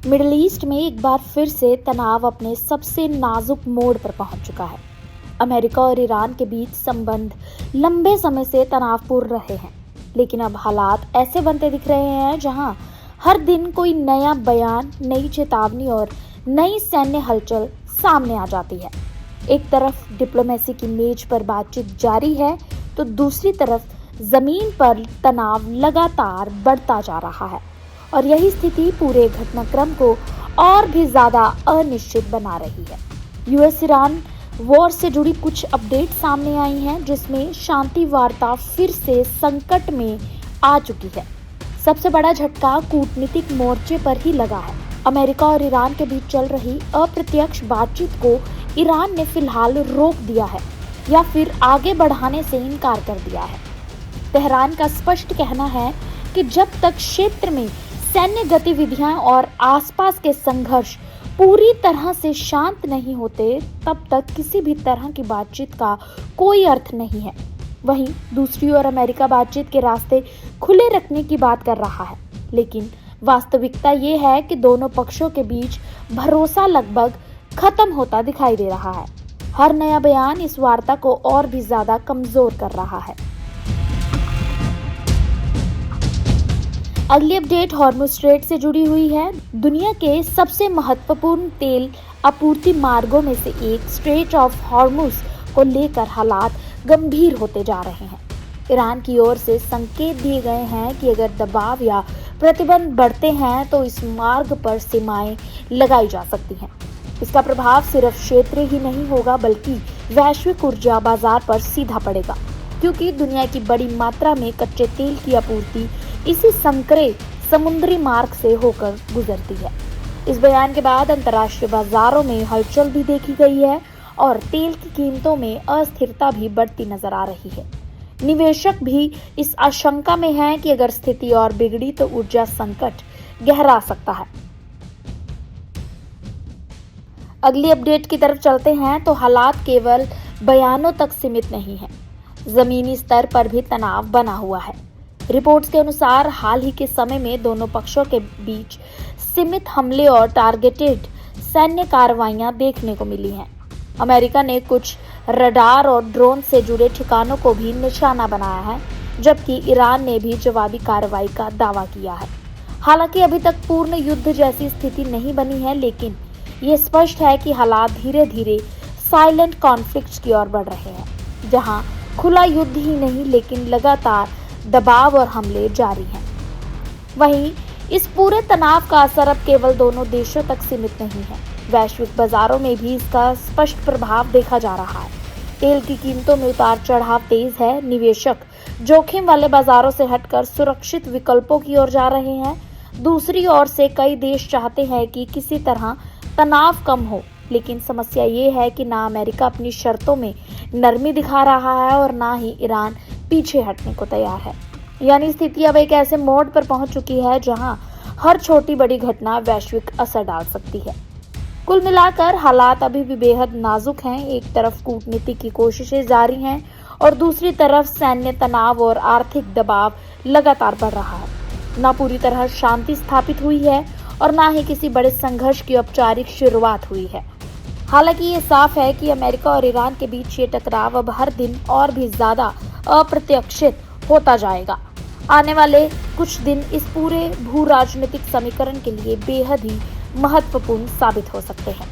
Middle east में एक बार फिर से तनाव अपने सबसे नाजुक मोड़ पर पहुंच चुका है। अमेरिका और ईरान के बीच संबंध लंबे समय से तनावपूर्ण रहे हैं, लेकिन अब हालात ऐसे बनते दिख रहे हैं जहां हर दिन कोई नया बयान, नई चेतावनी और नई सैन्य हलचल सामने आ जाती है। एक तरफ डिप्लोमेसी की मेज पर बातचीत जारी है, तो दूसरी तरफ जमीन पर तनाव लगातार बढ़ता जा रहा है और यही स्थिति पूरे घटनाक्रम को और भी ज्यादा अनिश्चित बना रही है। यूएस ईरान वॉर से जुड़ी कुछ अपडेट सामने आई हैं, जिसमें शांति वार्ता फिर से संकट में आ चुकी है। सबसे बड़ा झटका कूटनीतिक मोर्चे पर ही लगा है। अमेरिका और ईरान के बीच चल रही अप्रत्यक्ष बातचीत को ईरान ने फिलहाल रोक दिया है या फिर आगे बढ़ाने से इनकार कर दिया है। तेहरान का स्पष्ट कहना है कि जब तक क्षेत्र में सैन्य गतिविधियां और आसपास के संघर्ष पूरी तरह से शांत नहीं होते, तब तक किसी भी तरह की बातचीत का कोई अर्थ नहीं है। वहीं दूसरी ओर अमेरिका बातचीत के रास्ते खुले रखने की बात कर रहा है, लेकिन वास्तविकता ये है कि दोनों पक्षों के बीच भरोसा लगभग खत्म होता दिखाई दे रहा है। हर नया बयान इस वार्ता को और भी ज्यादा कमजोर कर रहा है। अगली अपडेट हॉर्मुज़ स्ट्रेट से जुड़ी हुई है। दुनिया के सबसे महत्वपूर्ण तेल आपूर्ति मार्गों में से एक स्ट्रेट ऑफ हॉर्मुज़ को लेकर हालात गंभीर होते जा रहे हैं। ईरान की ओर से संकेत दिए गए हैं कि अगर दबाव या प्रतिबंध बढ़ते हैं तो इस मार्ग पर सीमाएं लगाई जा सकती हैं। इसका प्रभाव सिर्फ क्षेत्र ही नहीं होगा, बल्कि वैश्विक ऊर्जा बाजार पर सीधा पड़ेगा, क्योंकि दुनिया की बड़ी मात्रा में कच्चे तेल की आपूर्ति इसी संकरे समुद्री मार्ग से होकर गुजरती है। इस बयान के बाद अंतर्राष्ट्रीय बाजारों में हलचल भी देखी गई है और तेल की कीमतों में अस्थिरता भी बढ़ती नजर आ रही है। निवेशक भी इस आशंका में हैं कि अगर स्थिति और बिगड़ी तो ऊर्जा संकट गहरा सकता है। अगली अपडेट की तरफ चलते हैं तो हालात केवल बयानों तक सीमित नहीं है, जमीनी स्तर पर भी तनाव बना हुआ है। रिपोर्ट्स के अनुसार हाल ही के समय में दोनों पक्षों के बीच सीमित हमले और टारगेटेड सैन्य कार्रवाइयां देखने को मिली हैं। अमेरिका ने कुछ रडार और ड्रोन से जुड़े ठिकानों को भी निशाना बनाया है, जबकि ईरान ने भी जवाबी कार्रवाई का दावा किया है। हालांकि अभी तक पूर्ण युद्ध जैसी स्थिति नहीं बनी है, लेकिन ये स्पष्ट है कि हालात धीरे धीरे साइलेंट कॉन्फ्लिक्ट की ओर बढ़ रहे हैं, जहां खुला युद्ध ही नहीं लेकिन लगातार दबाव और हमले जारी हैं। वहीं इस पूरे तनाव का असर अब केवल दोनों देशों तक सीमित नहीं है, वैश्विक बाजारों में भी इसका स्पष्ट प्रभाव देखा जा रहा है। तेल की कीमतों में उतार चढ़ाव तेज है। निवेशक जोखिम वाले बाजारों से हटकर सुरक्षित विकल्पों की ओर जा रहे हैं। दूसरी ओर से कई देश चाहते हैं कि किसी तरह तनाव कम हो, लेकिन समस्या ये है कि ना अमेरिका अपनी शर्तों में नरमी दिखा रहा है और ना ही ईरान पीछे हटने को तैयार है। यानी स्थिति अब एक ऐसे मोड़ पर पहुंच चुकी है जहां हर छोटी बड़ी घटना वैश्विक असर डाल सकती है। कुल मिलाकर हालात अभी भी बेहद नाजुक हैं। एक तरफ कूटनीति की कोशिशें जारी हैं और दूसरी तरफ सैन्य तनाव और आर्थिक दबाव लगातार बढ़ रहा है। न पूरी तरह शांति स्थापित हुई है और न ही किसी बड़े संघर्ष की औपचारिक शुरुआत हुई है। हालांकि ये साफ है कि अमेरिका और ईरान के बीच ये टकराव अब हर दिन और भी ज्यादा अप्रत्याशित होता जाएगा। आने वाले कुछ दिन इस पूरे भू राजनीतिक समीकरण के लिए बेहद ही महत्वपूर्ण साबित हो सकते हैं।